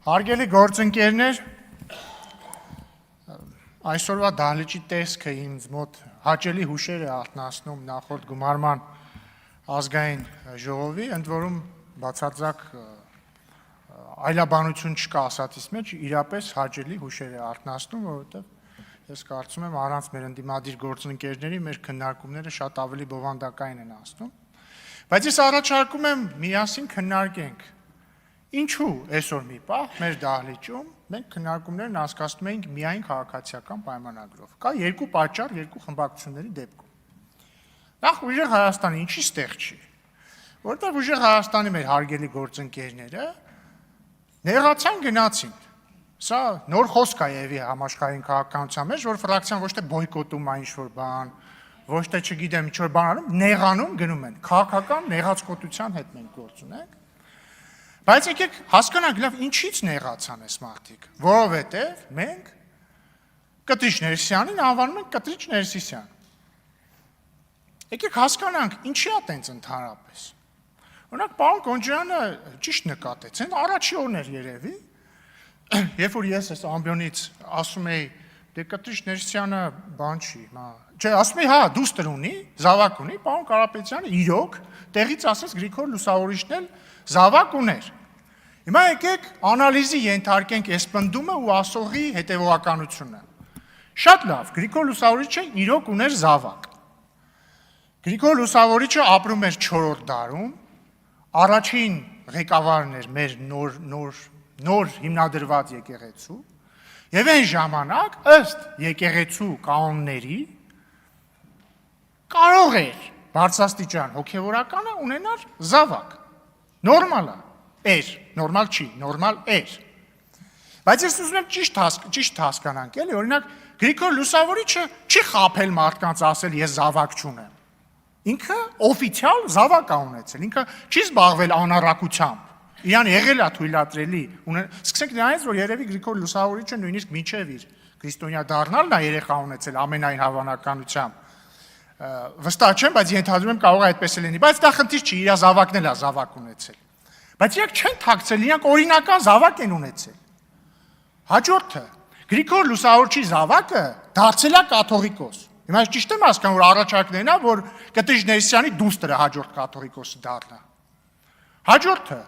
Հարգելի գործընկերներ, այսօրվա դահլիճի տեսքը ինձ մոտ հաճելի հուշեր է արթնացնում նախորդ գումարման ազգային ժողովի, ընդ որում բացարձակ այլաբանություն չկա ասածից մեջ, իրապես հաճելի հուշեր է արթնացնում, որովհետև ես կարծում եմ առանց մեր ընդդիմադիր գործընկերների մեր քննարկումները շատ ավելի բովանդակային են անցնում, բայց ես առաջարկում եմ միասին քննարկենք ինչու այսօր մի պահ մեր դահլիճում մենք քննարկումներն անցկացնում էինք միայն քաղաքացիական պայմանագրով։ Կա երկու պատճառ, երկու խմբակցությունների դեպքում։ Նախ ուժեղ Հայաստանը ինչի ստեղ չի, որտեղ ուժեղ Հայաստանի մեր հարգելի գործընկերները նեղացան գնացին։ Սա նոր խոսք է եւի համաշխարհային քաղաքականության մեջ, որ ֆրակցիան ոչ թե բոյկոտում է ինչ-որ բան, ոչ թե չգիտեմ ինչ-որ բան անում, նեղանում գնում են։ Քաղաքական նեղացկոտության հետ մենք գործ ունենք։ Բայց եկեք հասկանանք լավ ինչից նեղացան այս մարդիկ, որովհետև մենք Կտրիչ Ներսիսյանին անվանում ենք Կտրիչ Ներսիսյան։ Եկեք հասկանանք ինչի է տենց ընդհանրապես։ Օրինակ պարոն Կոնջյանը ճիշտ նկատեց, այն առաջի օրն էր երևի, երբ որ ես այս ամբիոնից ասում էի, դե Կտրիչ Ներսիսյանը բան չի, չէ, ասում էի, հա, դուստր ունի, զավակ ունի, պարոն Կարապետյանը իրոք տեղից ասես Գրիգոր Լուսավորիչն էլ զավակ ուներ։ Հիմա եկեք անալիզի ենթարկենք այս պնդումը ու ասողի հետևողականությունը։ Շատ լավ, Գրիգոր Լուսավորիչը իրոք ուներ զավակ։ Գրիգոր Լուսավորիչը ապրում էր 4-րդ դարում, առաջին ղեկավարն էր մեր նոր հիմնադրված եկեղեցու, եւ այն ժամանակ ըստ եկեղեցու կանոնների կարող էր բարձրաստիճան հոգևորականը ունենալ զավակ։ Նորմալ է, նորմալ չի, նորմալ էր։ Բայց ես ուզում եմ ճիշտ հասկանանք, էլի, օրինակ Գրիգոր Լուսավորիչը չի խաբել մարդկանց ասել ես զավակ չունեմ։ Ինքը օֆիցիալ զավակ է ունեցել, ինքը չի զբաղվել անառակությամբ։ Իրան եղել է թույլատրելի։ Սկսենք նրանից, որ երևի Գրիգոր Լուսավորիչը նույնիսկ մինչև իր քրիստոնյա դառնալն է երեխա ունեցել ամենայն հավանականությամբ։ Վստահ չեմ, բայց ենթադրում եմ կարող է այդպես լինի, բայց դա խնդիր չի, իր զավակն էլ է զավակ ունեցել։ Բայց իրանք չեն թաքցել, իրանք օրինական զավակ են ունեցել։ Հաջորդը Գրիգոր Լուսավորիչի զավակը դարձել է կաթողիկոս։ Հիմա ճիշտ եմ հասկանում, որ առաջարկներն է, որ Կտրիչ Ներսիսյանի դուստրը հաջորդ կաթողիկոսը դառնա։ Հաջորդը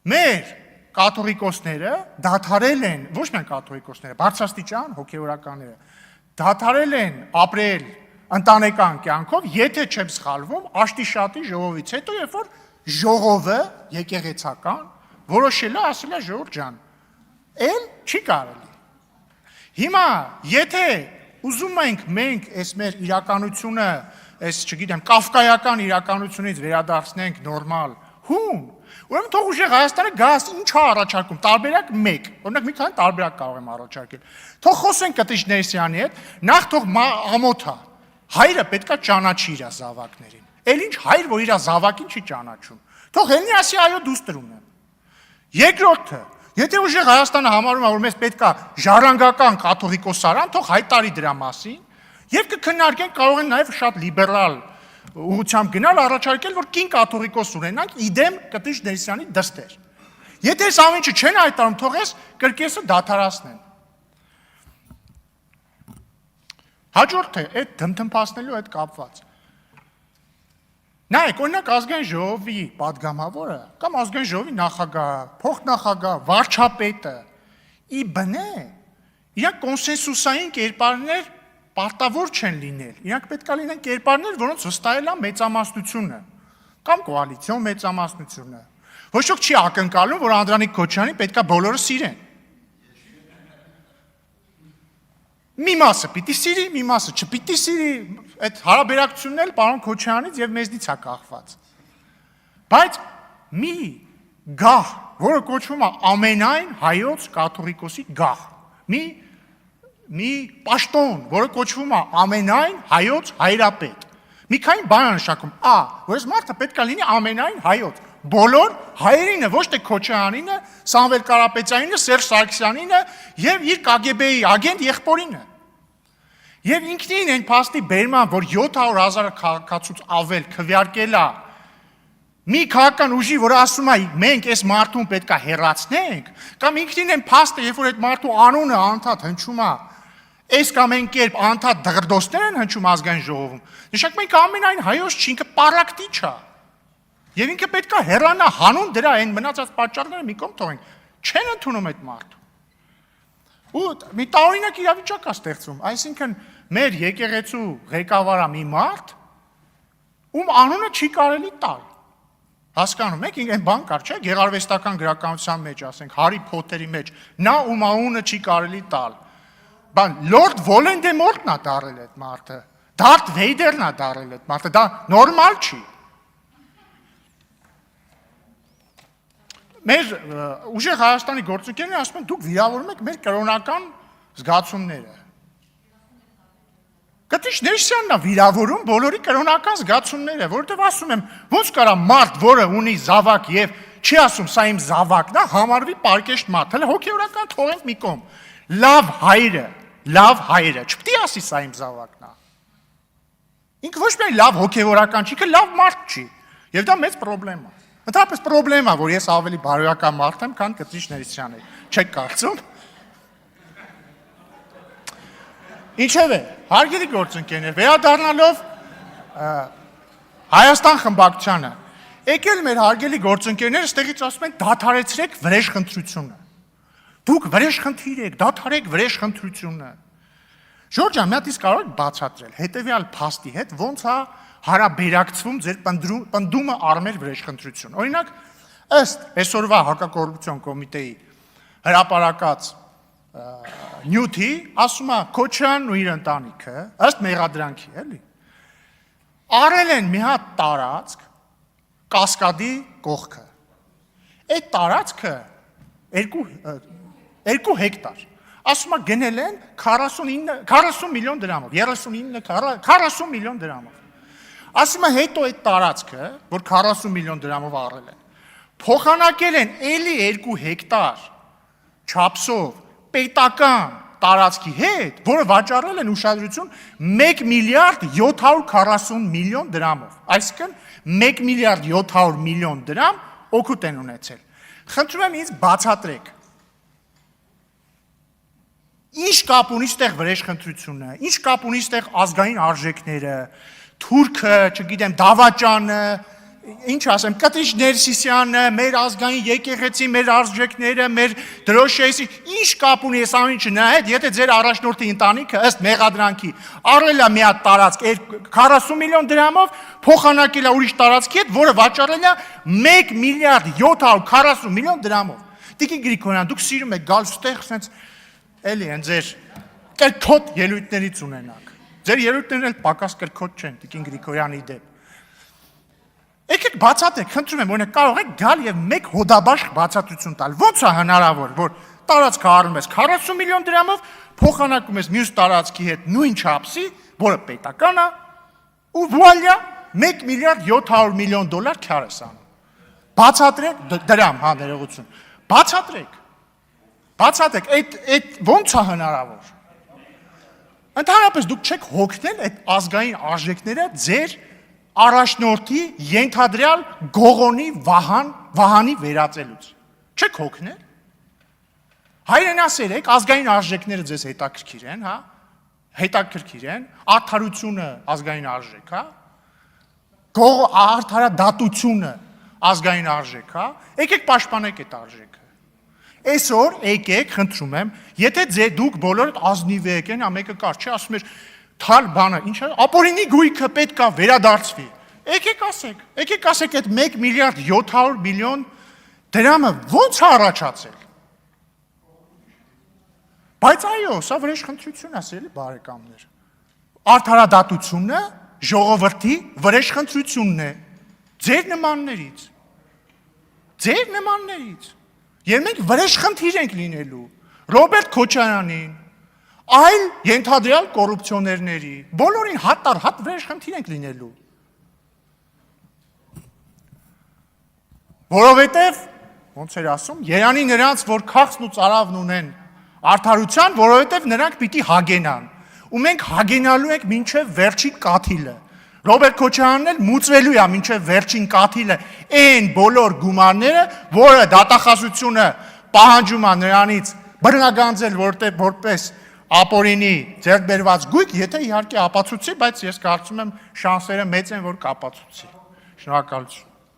մեր կաթողիկոսները դադարել են, ոչ միայն կաթողիկոսները, բարձրաստիճան հոգևորականները, դադարել են ապրել ընտանեկան կյանքով, եթե չեմ սխալվում, Աշտիշատի ժողովից հետո, երբ որ ժողովը եկեղեցական որոշել է, ասել է ժողովուրդ ջան, էլ չի կարելի։ Հիմա եթե ուզում ենք մենք այս մեր իրականությունը, այս չգիտեմ, կավկայական իրականությունից վերադարձնենք նորմալ հում, ուրեմն թող ուժեղ Հայաստանը գաս ինչ է առաջարկում, տարբերակ 1, օրինակ մի քանի տարբերակ կարող եմ առաջարկել։ Թող խոսենք Կտրիչ Ներսիսյանի հետ, նախ թող ամոթ է։ Հայրը պետքա ճանաչի իր զավակներին։ Էլ ինչ հայր, որ իր զավակին չի ճանաչում։ Թող ելնի ասի այո դուստր ունեմ։ Երկրորդը, եթե ուժեղ Հայաստանը համարում է, որ մեզ պետքա ժառանգական կաթողիկոսարան, թող հայտարարի դրա մասին, եւ կքննարկենք, կարող են նաեւ շատ լիբերալ ուղղությամբ գնալ առաջարկել, որ կին կաթողիկոս ունենանք, իդեմ Կտրիչ Ներսիսյանի դստեր։ Եթե այս ամենը չեն հայտարարում, թող էս կրկեսը դադարացնեն։ Հաջորդը այդ դմդմփացնելու հետ կապված։ Նայեք, օրինակ ազգային ժողովի պատգամավորը կամ ազգային ժողովի նախագահը, փոխնախագահը, վարչապետը ի բնե իրանք կոնսենսուսային կերպարներ պարտավոր չեն լինել։ Իրանք պետք է լինեն կերպարներ, որոնց վստահել է մեծամասնությունը կամ կոալիցիոն մեծամասնությունը։ Ոչ ոք չի ակնկալում, որ Անդրանիկ Քոչարյանին պետք է բոլորը սիրեն։ Մի մասը պիտի սիրի, մի մասը չպիտի սիրի, այդ հարաբերակցությունն էլ պարոն Քոչարյանից եւ մեզնից է կախված։ Բայց մի գահ, որը կոչվում է ամենայն հայոց կաթողիկոսի գահ, մի պաշտոն, որը կոչվում է ամենայն հայոց հայրապետ, մի քանի բան նշանակում, որ այս մարդը պետք է լինի ամենայն հայոց, բոլոր հայերինը, ոչ թե Քոչարյանինը, Սամվել Կարապետյանինը, Սերժ Սարգսյանինը եւ իր KGB-ի ագենտ եղբորինը։ Եվ ինքնին այն փաստի բերման, որ 700,000 քաղաքացուց ավել քվեարկել է մի քաղաքական ուժի, որ ասում է մենք այս մարդուն պետքա հեռացնենք, կամ ինքնին են փաստը, երբ որ այդ մարդու անունը անդադ հնչում է, այս կամ այն կերպ անդադ դղրդոցներ են հնչում ազգային ժողովում, նշանակում ենք ամենայն հայոց չի, ինքը պարակտիչ է։ Եվ ինքը պետքա հեռանա հանուն դրա այն մնացած պատճառները մի կողմ թողենք, չեն ընդունում այդ մարդու։ Ու մի տարօրինակ իրավիճակ է ստեղծում, այսինքն մեր եկեղեցու ղեկավարը մի մարդ, ում անունը չի կարելի տալ։ Հասկանում եք, այն բան կար, չէ՞, գեղարվեստական գրականության մեջ, ասենք, Հարի Փոթերի մեջ, նա ում անունը չի կարելի տալ։ Բան Լորդ Վոլենդեմորտն է դարել այդ մարդը, Դարթ Վեյդերն է դարել այդ մարդը, դա նորմալ չի։ Մեր ուժեղ Հայաստանի գործընկերները ասում են, դուք վիրավորում եք մեր կրոնական զգացումները։ Կտիշ Ներսյանն է վիրավորում բոլորի կրոնական զգացումները, որովհետև ասում եմ, ոնց կարա մարդ, որը ունի զավակ եւ չի ասում, սա իմ զավակն է, համարվի պարկեշտ մարդ, հələ հոգեորական թողենք մի կողմ։ Լավ հայրը, չպետք է ասի սա իմ զավակն է։ Ինքը ոչ միայն լավ հոգեորական չի, ինքը լավ մարդ չի, եւ դա մեծ խնդրեմ է։ Ընդհանրապես խնդրեմ է, որ ես ավելի բարոյական մարդ եմ, քան Կտիշ Ներսյանը։ Չեք կարծում։ Ինչևէ, հարգելի գործընկերներ, վերադառնալով Հայաստան խմբակցությանը, եկել մեր հարգելի գործընկերները ստեղից ասում են դադարեցրեք վրեժխնդրությունը։ Դուք վրեժխնդիր եք, դադարեք վրեժխնդրությունը։ Ժորժ ջան, մի հատ իսկ կարող եք բացատրել հետևյալ փաստի հետ, ոնց է հարաբերակցվում ձեր պնդումը արմեր վրեժխնդրություն։ Օրինակ, ըստ այսօրվա հակակոռուպցիոն կոմիտեի հրապարակած նյութի, ասում է Քոչյանն ու իր ընտանիքը, ըստ մեղադրանքի, էլի, արել են մի հատ տարածք Կասկադի կողքը։ Այդ տարածքը 2 հեկտար։ Ասում է գնել են 40 միլիոն դրամով, 40 միլիոն դրամով։ Ասում է հետո այդ տարածքը, որ 40 միլիոն դրամով առել են, փոխանակել են էլի 2 հեկտար չափսով պետական տարածքի հետ, որը վաճառել են ուշադրություն 1 միլիարդ 740 միլիոն դրամով։ Այսինքն 1 միլիարդ 700 միլիոն դրամ օգուտ են ունեցել։ Խնդրում եմ ինձ բացատրեք։ Ինչ կապ ունի ստեղ վրեժխնդրությունը, ինչ կապ ունի ստեղ ազգային արժեքները, Թուրքը, չգիտեմ, Դավաճանը, ինչ ասեմ, Կտիշ Ներսիսյանը, մեր ազգային եկեղեցի, մեր արժեքները, մեր դրոշեյսի, ինչ կապ ունի այս ամեն ինչը նրա հետ, եթե ձեր առաջնորդի ընտանիքը ըստ մեղադրանքի առել է մի հատ տարածք 40 միլիոն դրամով, փոխանակել է ուրիշ տարածքի հետ, որը վաճառել է 1 միլիարդ 740 միլիոն դրամով։ Տիկին Գրիգորյան, դուք սիրում եք գալ ստեղ, ասենց էլի են ձեր կրքոտ ելույթներից ունենաք։ Ձեր ելույթներն էլ պակաս կրքոտ չեն, Տիկին Գրիգորյանի դեպ։ Եկեք բացատրեք, խնդրում եմ, օրինակ կարող եք գալ եւ մեկ հոդաբաշխ բացատրություն տալ։ Ոնց է հնարավոր, որ տարածքը առնում ես 40 միլիոն դրամով, փոխանակում ես մյուս տարածքի հետ նույն չափսի, որը պետական է, ու վուալյա 1 միլիարդ 700 միլիոն դոլար քյար ես անում։ Բացատրեք դրամ, հա, ներողություն։ Բացատրեք, այդ ոնց է հնարավոր։ Ընդհանրապես դուք չեք հոգնել այդ ազգային արժեքները ձեր առաջնորդի ենթադրյալ Գողոնի Վահանի վերածելուց։ Չեք հոգնել։ Հայրենասեր եք, ազգային արժեքները ձեզ հետաքրքիր են, հա։ Հետաքրքիր են, արդարությունը ազգային արժեք, հա։ Արդարադատությունը ազգային արժեք, հա։ Եկեք պաշտպանեք այդ արժեքը։ Այսօր եկեք, խնդրում եմ, եթե դուք բոլորդ ազնիվ եք, այն ամեկը կար, չէ, ասում էր թալ բանը, ինչ է, ապօրինի գույքը պետք է վերադարձվի։ Եկեք ասեք այդ 1 միլիարդ 700 միլիոն դրամը ո՞նց է առաջացել։ Բայց այո, սա վրեժխնդրություն է, ասելի բարեկամներ։ Արդարադատությունը ժողովրդի վրեժխնդրությունն է, ձեր նմաններից։ Եվ մենք վրեժխնդիր ենք լինելու Ռոբերտ Քոչարյանին, այլ ենթադրյալ կոռուպցիոներների, բոլորին հատ վրեժխնդիր ենք լինելու։ Որովհետև, ոնց էր ասում, երանի նրանց, որ քաղցն ու ծարավն ունեն արդարության, որովհետև նրանք պիտի հագենան։ Ու մենք հագենալու ենք մինչև վերջի կաթիլը։ Ռոբերտ Քոչարյանն էլ մուծվելու է մինչև վերջին կաթիլը այն բոլոր գումարները, որը դատախազությունը պահանջում է նրանից բռնագանձել որպես ապօրինի ձեռք բերված գույք, եթե իհարկե ապացուցի, բայց ես կարծում եմ շանսերը մեծ են, որ կապացուցի։ Շնորհակալություն։